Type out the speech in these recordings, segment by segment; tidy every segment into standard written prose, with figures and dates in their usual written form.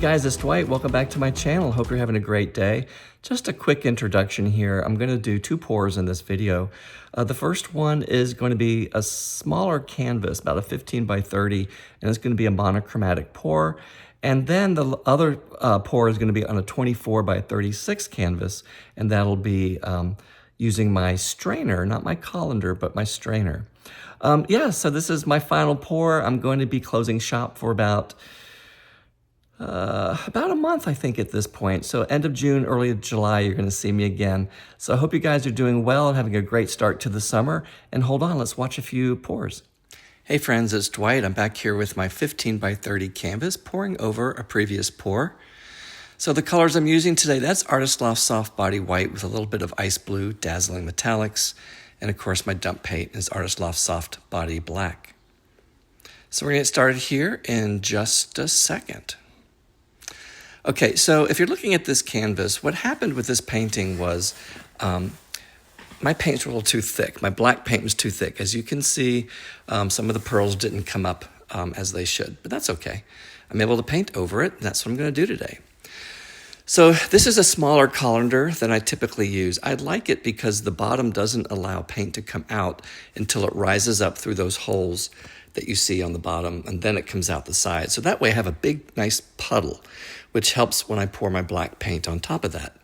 guys, it's Dwight. Welcome back to my channel. Hope you're having a great day. Just a quick introduction here. I'm going to do two pours in this video. The first one is going to be a smaller canvas, about a 15 by 30, and it's going to be a monochromatic pour. And then the other pour is going to be on a 24 by 36 canvas, and that'll be using my strainer, not my colander, but my strainer. So this is my final pour. I'm going to be closing shop for about a month, I think, at this point. So end of June, early July, you're going to see me again. So I hope you guys are doing well and having a great start to the summer. And hold on, let's watch a few pours. Hey friends, it's Dwight. I'm back here with my 15 by 30 canvas, pouring over a previous pour. So the colors I'm using today, that's Artist Loft Soft Body White with a little bit of Ice Blue, Dazzling Metallics. And of course, my dump paint is Artist Loft Soft Body Black. So we're going to get started here in just a second. Okay, so if you're looking at this canvas, what happened with this painting was my paints were a little too thick. My black paint was too thick. As you can see, some of the pearls didn't come up as they should, but that's okay. I'm able to paint over it, and that's what I'm going to do today. So this is a smaller colander than I typically use. I like it because the bottom doesn't allow paint to come out until it rises up through those holes that you see on the bottom, and then it comes out the side. So that way I have a big, nice puddle, which helps when I pour my black paint on top of that.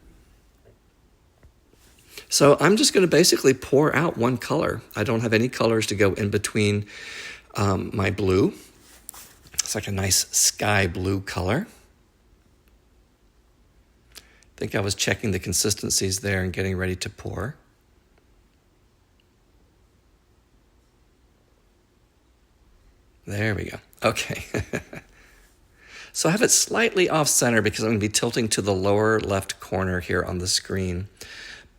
So I'm just going to basically pour out one color. I don't have any colors to go in between my blue. It's like a nice sky blue color. I think I was checking the consistencies there and getting ready to pour. There we go. Okay. So I have it slightly off center because I'm going to be tilting to the lower left corner here on the screen.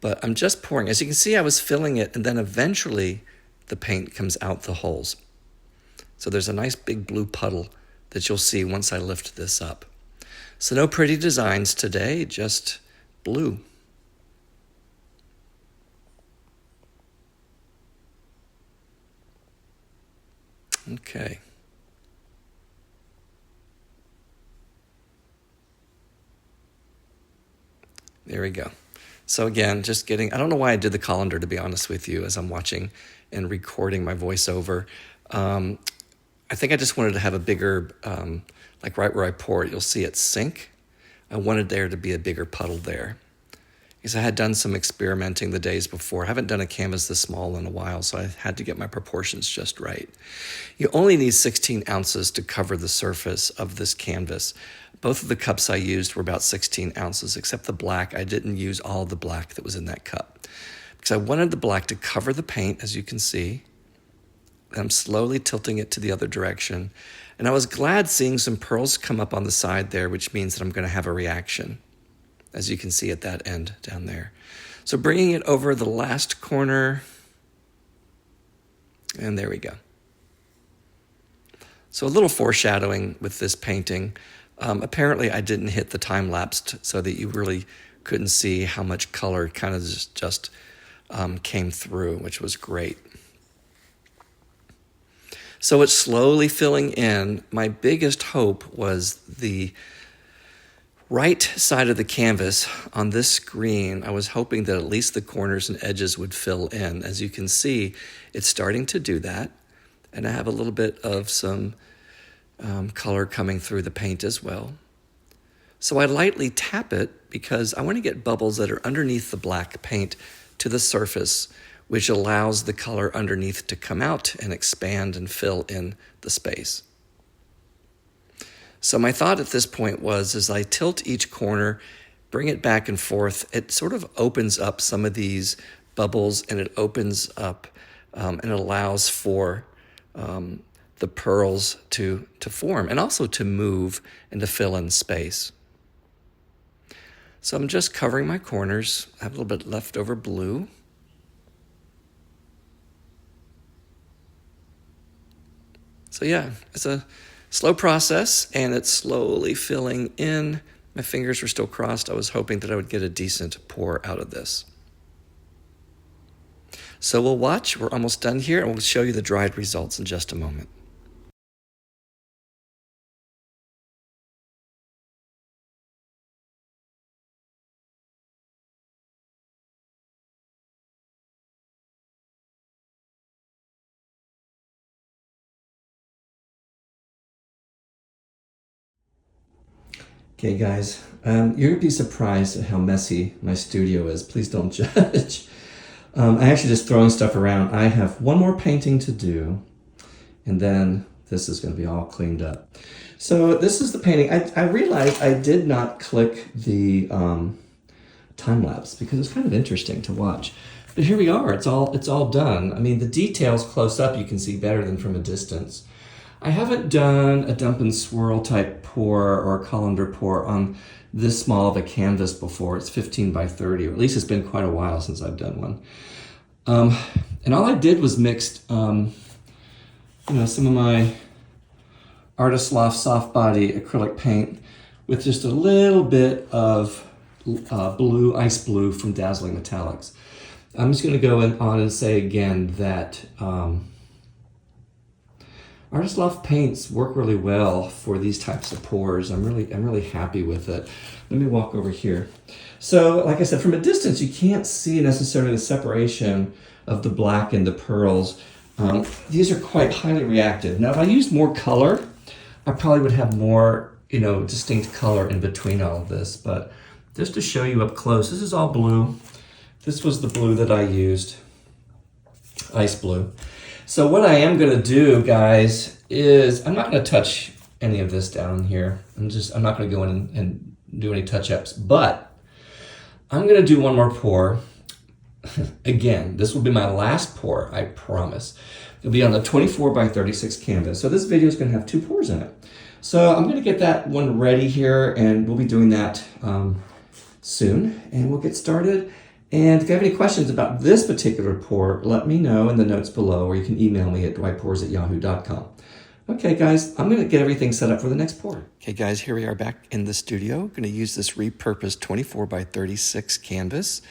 But I'm just pouring. As you can see, I was filling it, and then eventually the paint comes out the holes. So there's a nice big blue puddle that you'll see once I lift this up. So no pretty designs today, just blue. Okay. There we go. So again, just getting, I don't know why I did the colander, to be honest with you, as I'm watching and recording my voiceover. I think I just wanted to have a bigger, like right where I pour it, you'll see it sink. I wanted there to be a bigger puddle there. Because I had done some experimenting the days before. I haven't done a canvas this small in a while, so I had to get my proportions just right. You only need 16 ounces to cover the surface of this canvas. Both of the cups I used were about 16 ounces, except the black. I didn't use all the black that was in that cup because I wanted the black to cover the paint, as you can see. I'm slowly tilting it to the other direction. And I was glad seeing some pearls come up on the side there, which means that I'm going to have a reaction, as you can see at that end down there. So bringing it over the last corner, and there we go. So a little foreshadowing with this painting. Apparently I didn't hit the time-lapsed so that you really couldn't see how much color kind of just came through, which was great. So it's slowly filling in. My biggest hope was the right side of the canvas on this screen. I was hoping that at least the corners and edges would fill in. As you can see, it's starting to do that. And I have a little bit of some color coming through the paint as well. So I lightly tap it because I want to get bubbles that are underneath the black paint to the surface, which allows the color underneath to come out and expand and fill in the space. So my thought at this point was, as I tilt each corner, bring it back and forth, it sort of opens up some of these bubbles, and it opens up and allows for the pearls to form and also to move and to fill in space. So I'm just covering my corners. I have a little bit leftover blue. So yeah, it's a slow process, and it's slowly filling in. My fingers were still crossed. I was hoping that I would get a decent pour out of this. So we'll watch. We're almost done here, and we'll show you the dried results in just a moment. Okay, guys, you're gonna be surprised at how messy my studio is. Please don't judge. I actually just throwing stuff around. I have one more painting to do, and then this is gonna be all cleaned up. So this is the painting. I realized I did not click the time lapse because it's kind of interesting to watch. But here we are. It's all done. I mean, the details close up you can see better than from a distance. I haven't done a dump and swirl type pour or a colander pour on this small of a canvas before. It's 15 by 30, or at least it's been quite a while since I've done one. And all I did was mixed, some of my Artist Loft soft body acrylic paint with just a little bit of blue, ice blue from Dazzling Metallics. I'm just going to go on and say again that Artist Loft paints work really well for these types of pours. I'm really happy with it. Let me walk over here. So, like I said, from a distance, you can't see necessarily the separation of the black and the pearls. These are quite highly reactive. Now, if I used more color, I probably would have more, distinct color in between all of this. But just to show you up close, this is all blue. This was the blue that I used, ice blue. So what I am gonna do, guys, is I'm not gonna touch any of this down here. I'm not gonna go in and do any touch-ups, but I'm gonna do one more pour. Again, this will be my last pour, I promise. It'll be on the 24 by 36 canvas. So this video is gonna have 2 pours in it. So I'm gonna get that one ready here, and we'll be doing that soon, and we'll get started. And if you have any questions about this particular pour, let me know in the notes below, or you can email me at dwightpours@yahoo.com. Okay, guys, I'm going to get everything set up for the next pour. Okay, guys, here we are back in the studio. Going to use this repurposed 24 by 36 canvas.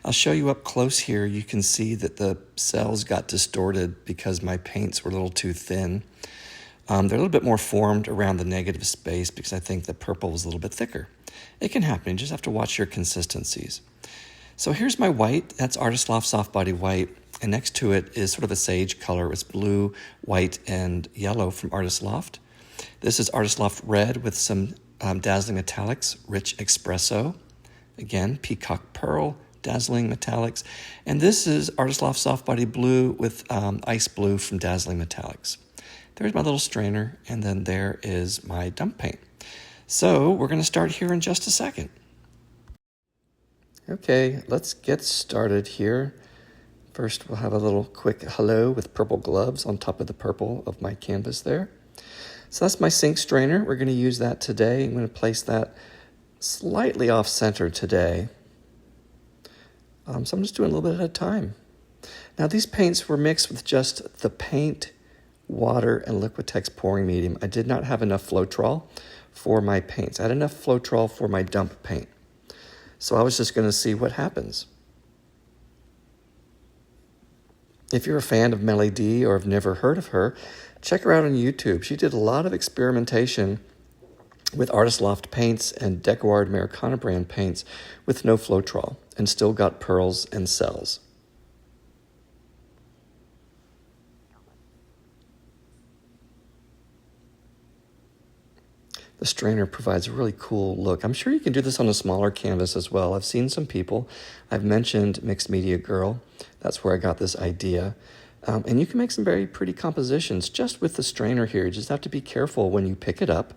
I'll show you up close here. You can see that the cells got distorted because my paints were a little too thin. They're a little bit more formed around the negative space because I think the purple was a little bit thicker. It can happen. You just have to watch your consistencies. So here's my white. That's Artist Loft Soft Body White. And next to it is sort of a sage color. It's blue, white, and yellow from Artist Loft. This is Artist Loft Red with some Dazzling Metallics, Rich Espresso. Again, Peacock Pearl, Dazzling Metallics. And this is Artist Loft Soft Body Blue with Ice Blue from Dazzling Metallics. There's my little strainer, and then there is my dump paint. So we're going to start here in just a second. Okay, let's get started here. First, we'll have a little quick hello with purple gloves on top of the purple of my canvas there. So that's my sink strainer. We're going to use that today. I'm going to place that slightly off-center today. So I'm just doing a little bit at a time. Now, these paints were mixed with just the paint, water, and Liquitex pouring medium. I did not have enough Floetrol for my paints. I had enough Floetrol for my dump paint. So I was just going to see what happens. If you're a fan of Melly D or have never heard of her, check her out on YouTube. She did a lot of experimentation with Artist Loft paints and DecoArt Americana brand paints with no Floetrol and still got pearls and cells. The strainer provides a really cool look. I'm sure you can do this on a smaller canvas as well. I've seen some people. I've mentioned Mixed Media Girl. That's where I got this idea. And you can make some very pretty compositions just with the strainer here. You just have to be careful when you pick it up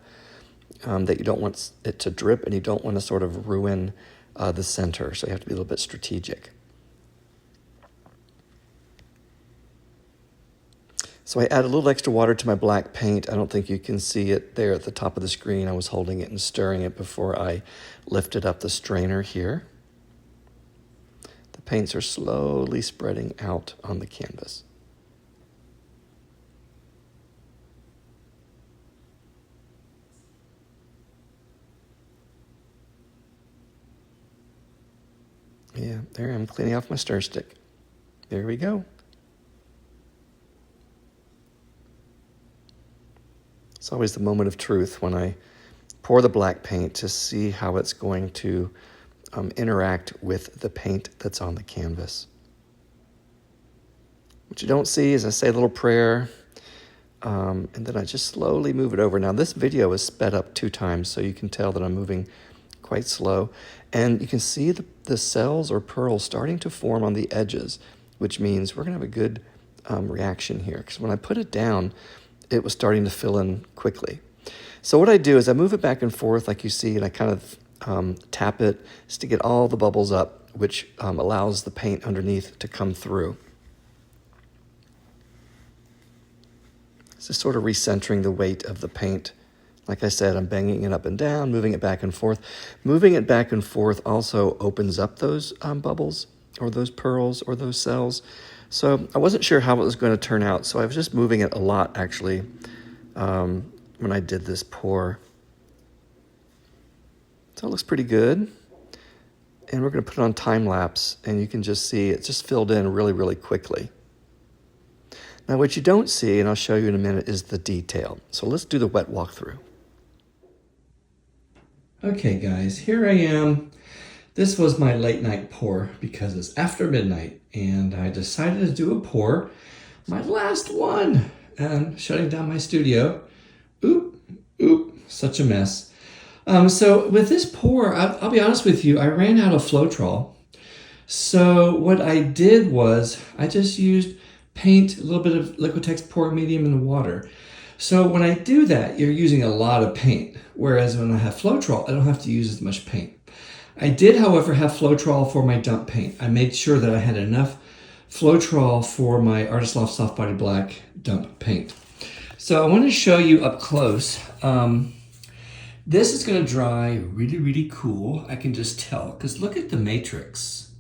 that you don't want it to drip and you don't want to sort of ruin the center. So you have to be a little bit strategic. So I add a little extra water to my black paint. I don't think you can see it there at the top of the screen. I was holding it and stirring it before I lifted up the strainer here. The paints are slowly spreading out on the canvas. Yeah, there I'm cleaning off my stir stick. There we go. It's always the moment of truth when I pour the black paint to see how it's going to interact with the paint that's on the canvas. What you don't see is I say a little prayer. And then I just slowly move it over. Now this video is sped up 2 times, so you can tell that I'm moving quite slow. And you can see the cells or pearls starting to form on the edges, which means we're gonna have a good reaction here. Because when I put it down, it was starting to fill in quickly. So what I do is I move it back and forth like you see, and I kind of tap it just to get all the bubbles up, which allows the paint underneath to come through. It's just sort of recentering the weight of the paint. Like I said, I'm banging it up and down, moving it back and forth. Moving it back and forth also opens up those bubbles or those pearls or those cells. So I wasn't sure how it was going to turn out, so I was just moving it a lot actually when I did this pour. So it looks pretty good. And we're going to put it on time lapse, and you can just see it just filled in really, really quickly. Now what you don't see, and I'll show you in a minute, is the detail. So let's do the wet walkthrough. Okay guys, here I am. This was my late night pour because it's after midnight, and I decided to do a pour, my last one, and shutting down my studio. Oop, such a mess. So with this pour, I'll be honest with you, I ran out of Floetrol. So what I did was I just used paint, a little bit of Liquitex Pour Medium in the water. So when I do that, you're using a lot of paint. Whereas when I have Floetrol, I don't have to use as much paint. I did, however, have Floetrol for my dump paint. I made sure that I had enough Floetrol for my Artist Loft Soft Body Black dump paint. So I want to show you up close. This is going to dry really, really cool. I can just tell, because look at the matrix.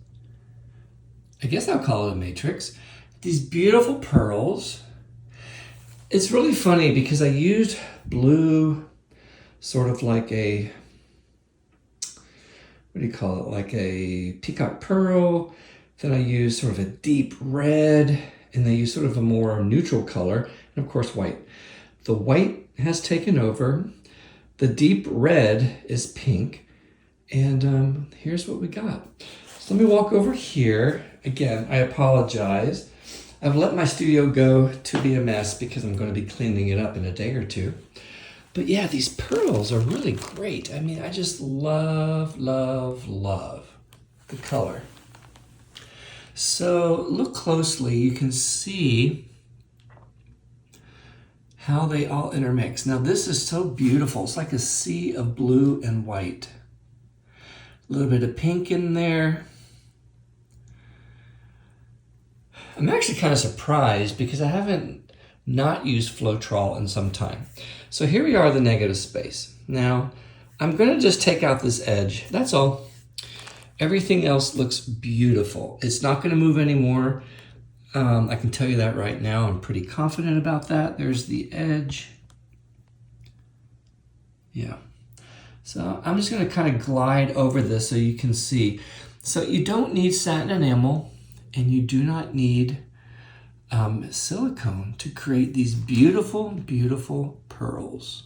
I guess I'll call it a matrix. These beautiful pearls. It's really funny because I used blue, sort of like a, what do you call it? Like a peacock pearl. Then I used sort of a deep red, and then I used sort of a more neutral color, and of course white. The white has taken over. The deep red is pink, and here's what we got. So let me walk over here. Again, I apologize. I've let my studio go to be a mess because I'm going to be cleaning it up in a day or two. But yeah, these pearls are really great. I mean, I just love, love, love the color. So look closely, you can see how they all intermix. Now this is so beautiful. It's like a sea of blue and white. A little bit of pink in there. I'm actually kind of surprised because I haven't not used Floetrol in some time. So here we are, the negative space. Now I'm going to just take out this edge. That's all. Everything else looks beautiful. It's not going to move anymore. I can tell you that right now. I'm pretty confident about that. There's the edge. Yeah. So I'm just going to kind of glide over this so you can see. So you don't need satin enamel, and you do not need silicone to create these beautiful, beautiful pearls.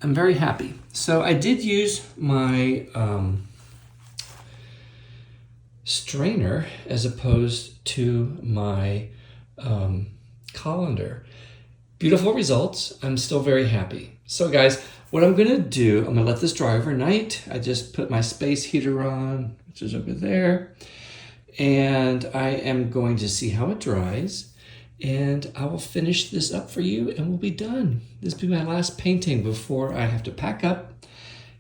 I'm very happy. So I did use my strainer as opposed to my colander. Beautiful results. I'm still very happy. So guys, what I'm gonna do, I'm gonna let this dry overnight. I just put my space heater on, which is over there. And I am going to see how it dries. And I will finish this up for you and we'll be done. This will be my last painting before I have to pack up.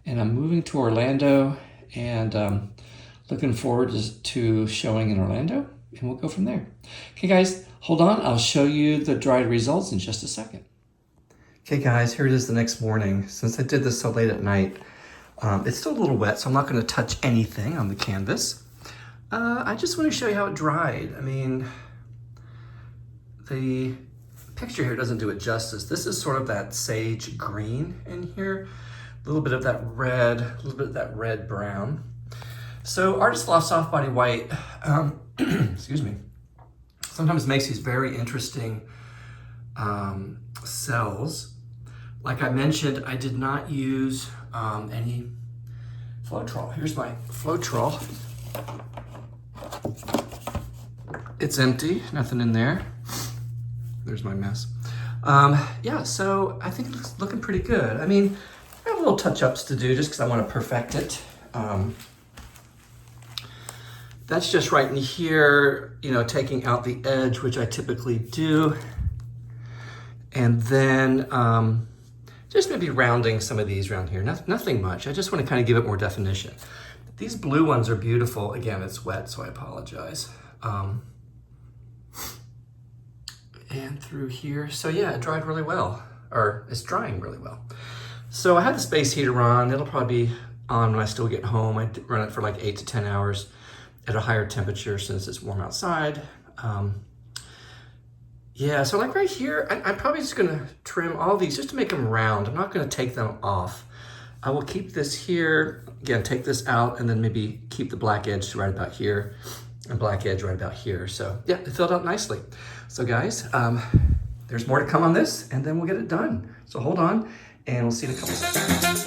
And I'm moving to Orlando, and looking forward to showing in Orlando, and we'll go from there. Okay guys, hold on. I'll show you the dried results in just a second. Okay guys, here it is the next morning. Since I did this so late at night, it's still a little wet, so I'm not going to touch anything on the canvas. I just want to show you how it dried. I mean, the picture here doesn't do it justice. This is sort of that sage green in here, a little bit of that red, a little bit of that red brown. So Artist Loft Soft Body White, excuse me, sometimes makes these very interesting cells. Like I mentioned, I did not use any Floetrol. Here's my Floetrol. It's empty, nothing in there. there's my mess. Yeah, so I think it's looking pretty good. I mean, I have little touch-ups to do just because I want to perfect it. That's just right in here, you know, taking out the edge, which I typically do. And then just maybe rounding some of these around here. Nothing much. I just want to kind of give it more definition. These blue ones are beautiful. Again, it's wet, so I apologize. And through here. So yeah, it dried really well, or it's drying really well. So I have the space heater on. It'll probably be on when I still get home. I run it for like 8 to 10 hours at a higher temperature since it's warm outside. Yeah, so like right here, I'm probably just gonna trim all these just to make them round. I'm not gonna take them off. I will keep this here, again, take this out and then maybe keep the black edge right about here and black edge right about here. So yeah, it filled out nicely. So guys, there's more to come on this and then we'll get it done. So hold on and we'll see you in a couple seconds.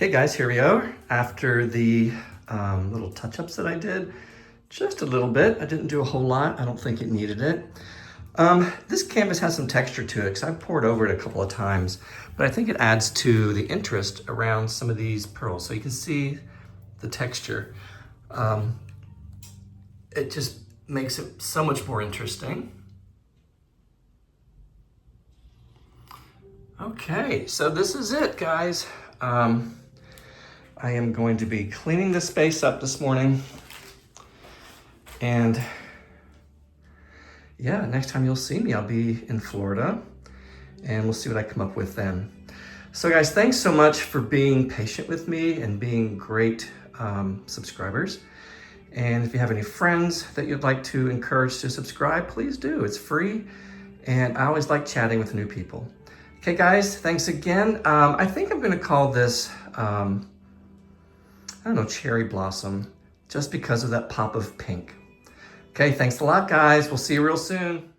Okay guys, here we are after the little touch-ups that I did. Just a little bit, I didn't do a whole lot. I don't think it needed it. This canvas has some texture to it because I've poured over it a couple of times, but I think it adds to the interest around some of these pearls. So you can see the texture. It just makes it so much more interesting. Okay, so this is it guys. I am going to be cleaning the space up this morning. And yeah, next time you'll see me, I'll be in Florida and we'll see what I come up with then. So guys, thanks so much for being patient with me and being great subscribers. And if you have any friends that you'd like to encourage to subscribe, please do. It's free. And I always like chatting with new people. Okay guys, thanks again. I think I'm gonna call this, I don't know, cherry blossom, just because of that pop of pink. Okay, thanks a lot guys. We'll see you real soon.